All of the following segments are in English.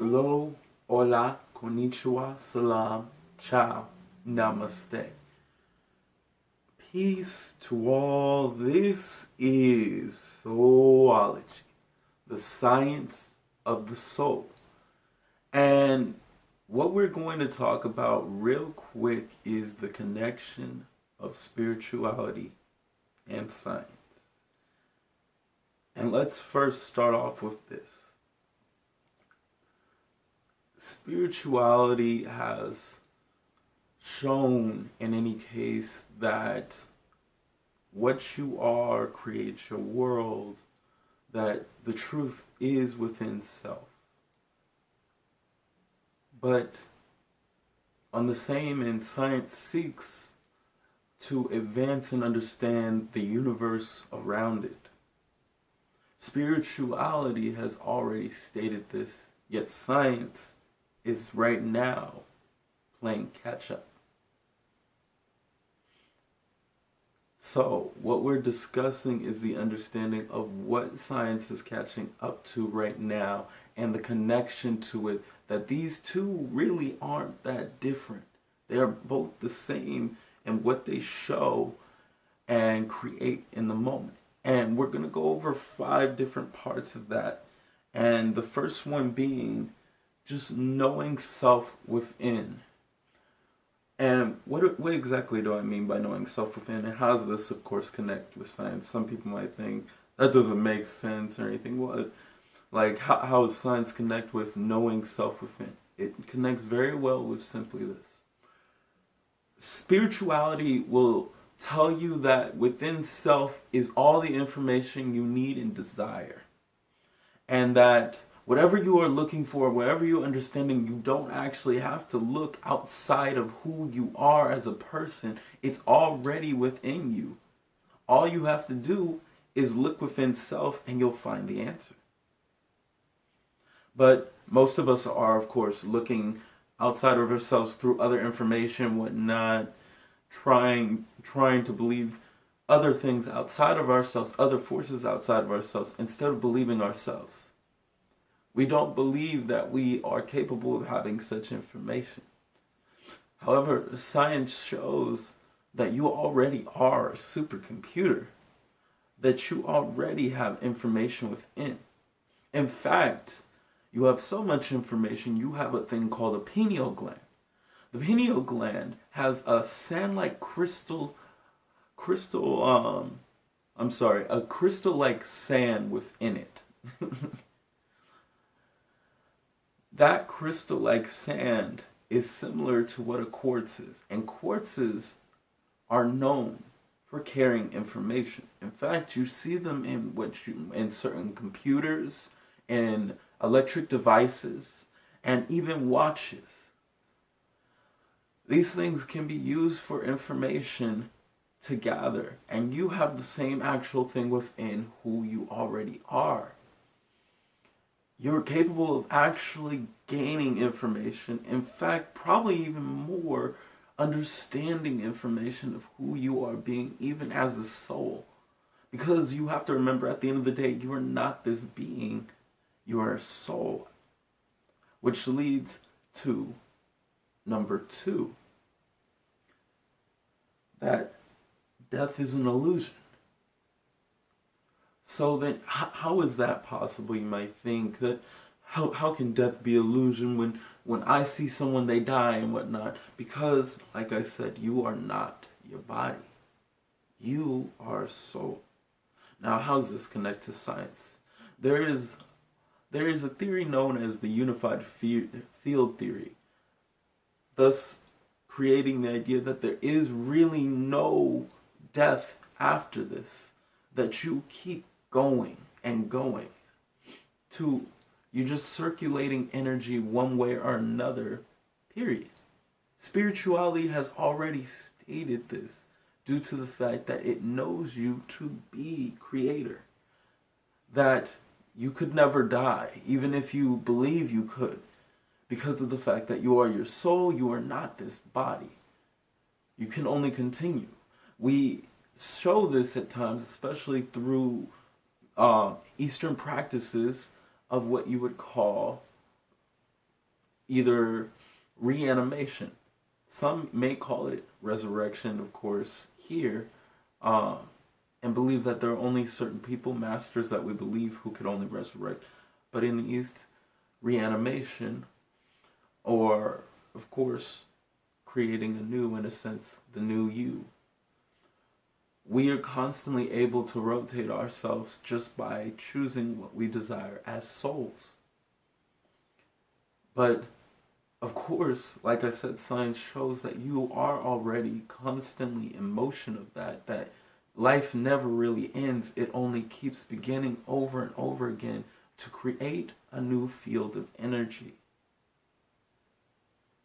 Hello, Hola, Konnichiwa, Salaam, Ciao Namaste. Peace to all. This is Soulology, the science of the soul. And what we're going to talk about real quick is the connection of spirituality and science. And let's first start off with this. Spirituality has shown, in any case, that what you are creates your world, that the truth is within self. But on the same end, science seeks to advance and understand the universe around it. Spirituality has already stated this, yet science is right now playing catch up. So, what we're discussing is the understanding of what science is catching up to right now and the connection to it, that these two really aren't that different. They are both the same in what they show and create in the moment. And we're going to go over 5 different parts of that. And the first one being just knowing self within. And what exactly do I mean by knowing self within? And how does this, of course, connect with science? Some people might think that doesn't make sense or anything. Well, like, how does science connect with knowing self within? It connects very well with simply this. Spirituality will tell you that within self is all the information you need and desire. And that whatever you are looking for, whatever you're understanding, you don't actually have to look outside of who you are as a person. It's already within you. All you have to do is look within self and you'll find the answer. But most of us are, of course, looking outside of ourselves through other information, whatnot, trying to believe other things outside of ourselves, other forces outside of ourselves, instead of believing ourselves. We don't believe that we are capable of having such information. However, science shows that you already are a supercomputer, that you already have information within. In fact, you have so much information, you have a thing called a pineal gland. The pineal gland has a sand-like a crystal-like sand within it. That crystal-like sand is similar to what a quartz is. And quartzes are known for carrying information. In fact, you see them in certain computers, in electric devices, and even watches. These things can be used for information to gather, and you have the same actual thing within who you already are. You're capable of actually gaining information. In fact, probably even more, understanding information of who you are being, even as a soul. Because you have to remember, at the end of the day, you are not this being, you are a soul. Which leads to number 2, that death is an illusion. So then, how is that possible, you might think? That how can death be illusion when I see someone, they die and whatnot? Because, like I said, you are not your body. You are a soul. Now, how does this connect to science? There is a theory known as the unified field theory, thus creating the idea that there is really no death after this, that you keep going and going, to you're just circulating energy one way or another, period. Spirituality has already stated this due to the fact that it knows you to be creator, that you could never die, even if you believe you could, because of the fact that you are your soul, you are not this body. You can only continue. We show this at times, especially through Eastern practices of what you would call either reanimation. Some may call it resurrection, of course, here, uh, and believe that there are only certain people, masters that we believe, who could only resurrect. But in the East, reanimation, or, of course, creating anew, in a sense, the new you. We are constantly able to rotate ourselves just by choosing what we desire as souls. But of course, like I said, science shows that you are already constantly in motion of that life never really ends. It only keeps beginning over and over again to create a new field of energy.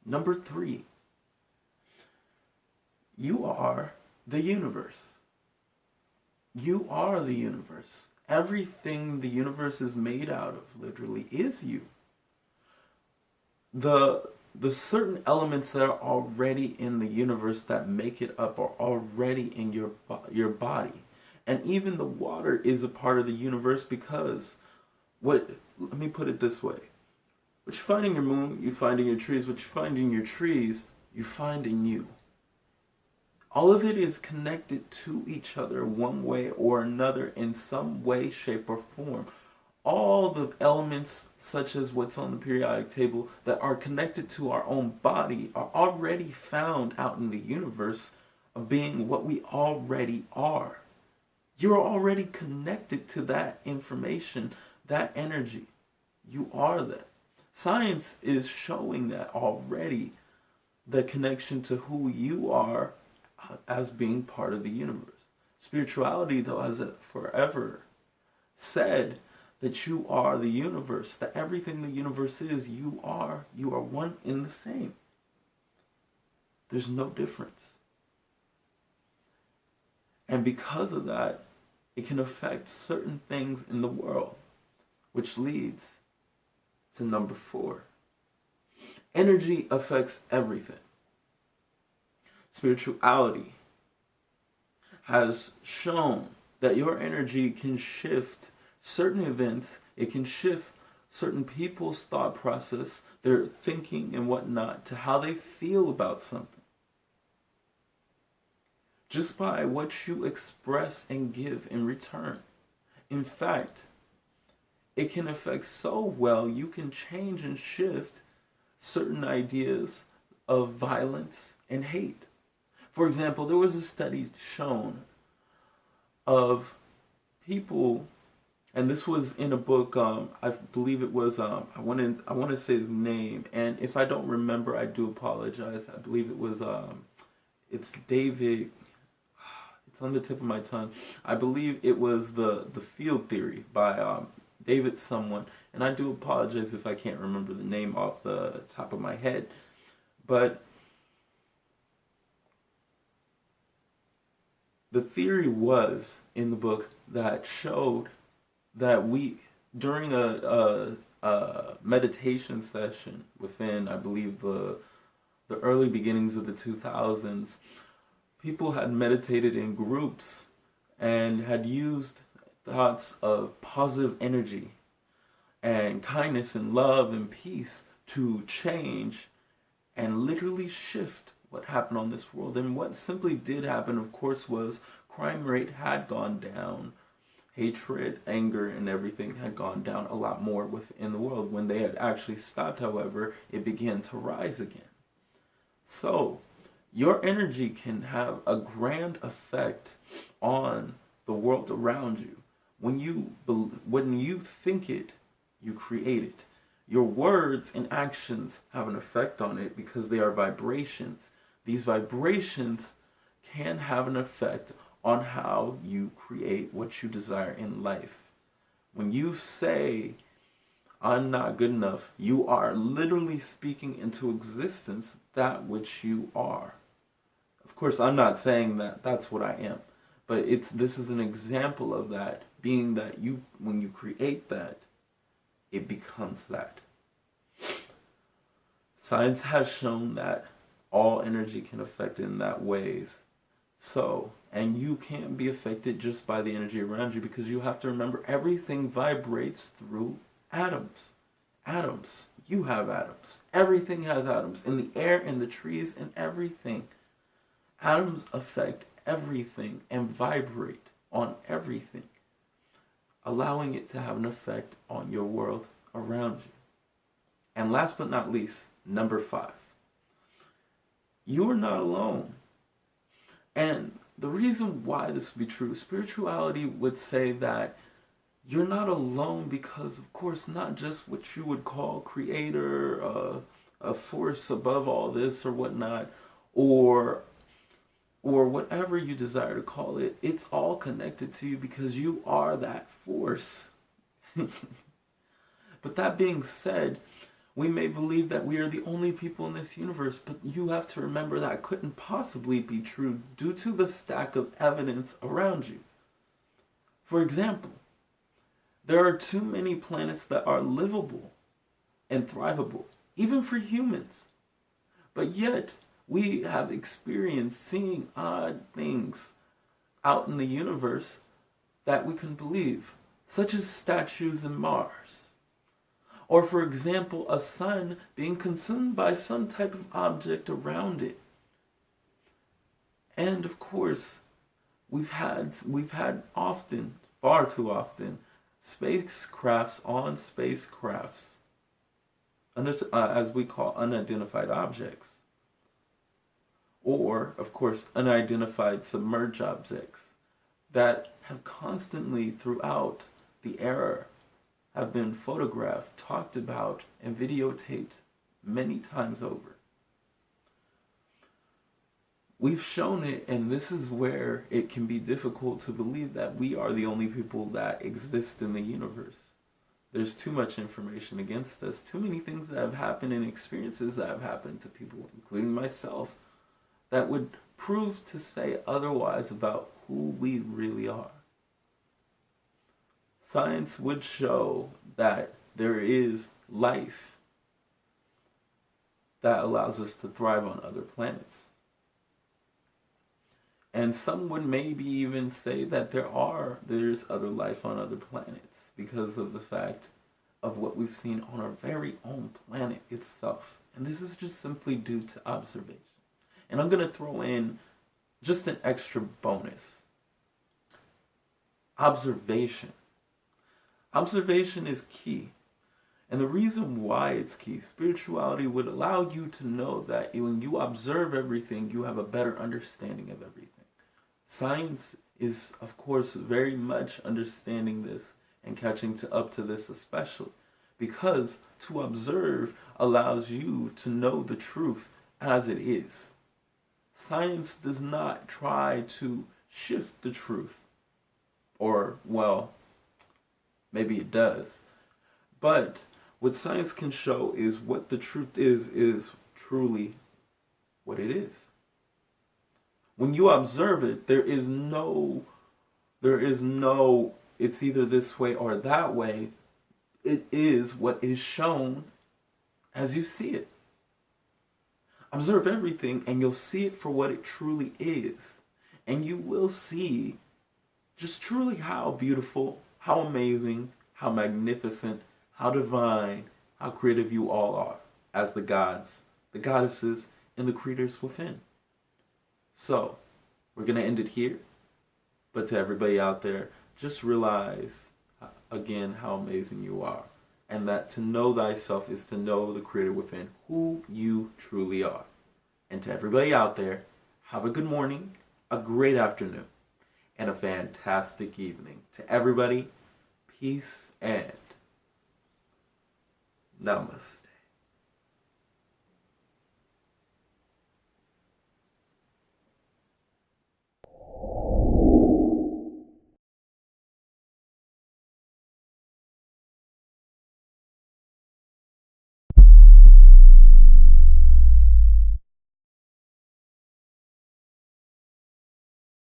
Number 3, you are the universe. You are the universe. Everything the universe is made out of, literally, is you. The certain elements that are already in the universe that make it up are already in your body. And even the water is a part of the universe, because let me put it this way. What you find in your moon, you find in your trees. What you find in your trees, you find in you. All of it is connected to each other one way or another, in some way, shape, or form. All the elements, such as what's on the periodic table, that are connected to our own body are already found out in the universe of being what we already are. You're already connected to that information, that energy. You are that. Science is showing that already, the connection to who you are as being part of the universe. Spirituality, though, has forever said that you are the universe, that everything the universe is, you are one in the same. There's no difference. And because of that, it can affect certain things in the world, which leads to number 4. Energy affects everything. Spirituality has shown that your energy can shift certain events. It can shift certain people's thought process, their thinking and whatnot, to how they feel about something, just by what you express and give in return. In fact, it can affect so well, you can change and shift certain ideas of violence and hate. For example, there was a study shown of people, and this was in a book, I believe it was, I want to say his name, and if I don't remember, I do apologize. I believe it was, it's David, it's on the tip of my tongue. I believe it was the Field Theory by David someone, and I do apologize if I can't remember the name off the top of my head, but the theory was in the book that showed that we, during a meditation session within, I believe, the early beginnings of the 2000s, people had meditated in groups and had used thoughts of positive energy and kindness and love and peace to change and literally shift what happened on this world. And what simply did happen, of course, was crime rate had gone down, hatred, anger, and everything had gone down a lot more within the world. When they had actually stopped, however, it began to rise again. So your energy can have a grand effect on the world around you. When you think it, you create it. Your words and actions have an effect on it because they are vibrations. These vibrations can have an effect on how you create what you desire in life. When you say, I'm not good enough, you are literally speaking into existence that which you are. Of course, I'm not saying that that's what I am, but this is an example of that, being that when you create that, it becomes that. Science has shown that all energy can affect in that ways. So, and you can't be affected just by the energy around you, because you have to remember everything vibrates through atoms. Atoms. You have atoms. Everything has atoms. In the air, in the trees, in everything. Atoms affect everything and vibrate on everything, allowing it to have an effect on your world around you. And last but not least, number 5. You are not alone. And the reason why this would be true, spirituality would say that you're not alone because, of course, not just what you would call creator, a force above all this or whatnot, or whatever you desire to call it, it's all connected to you because you are that force. But that being said, we may believe that we are the only people in this universe, but you have to remember that couldn't possibly be true due to the stack of evidence around you. For example, there are too many planets that are livable and thrivable, even for humans. But yet, we have experienced seeing odd things out in the universe that we can believe, such as statues in Mars. Or, for example, a sun being consumed by some type of object around it. And of course, we've had often, far too often, spacecrafts on spacecrafts, as we call unidentified objects. Or, of course, unidentified submerged objects that have constantly, throughout the era, have been photographed, talked about, and videotaped many times over. We've shown it, and this is where it can be difficult to believe that we are the only people that exist in the universe. There's too much information against us, too many things that have happened and experiences that have happened to people, including myself, that would prove to say otherwise about who we really are. Science would show that there is life that allows us to thrive on other planets. And some would maybe even say that there's other life on other planets because of the fact of what we've seen on our very own planet itself. And this is just simply due to observation. And I'm going to throw in just an extra bonus. Observation. Observation is key. And the reason why it's key, spirituality would allow you to know that when you observe everything, you have a better understanding of everything. Science is, of course, very much understanding this and catching up to this especially. Because to observe allows you to know the truth as it is. Science does not try to shift the truth. Or, well, maybe it does. But what science can show is what the truth is truly what it is. When you observe it, there is no, it's either this way or that way. It is what is shown as you see it. Observe everything and you'll see it for what it truly is. And you will see just truly how beautiful, how amazing, how magnificent, how divine, how creative you all are as the gods, the goddesses, and the creators within. So, we're going to end it here. But to everybody out there, just realize again how amazing you are. And that to know thyself is to know the creator within, who you truly are. And to everybody out there, have a good morning, a great afternoon, and a fantastic evening. To everybody, peace and namaste.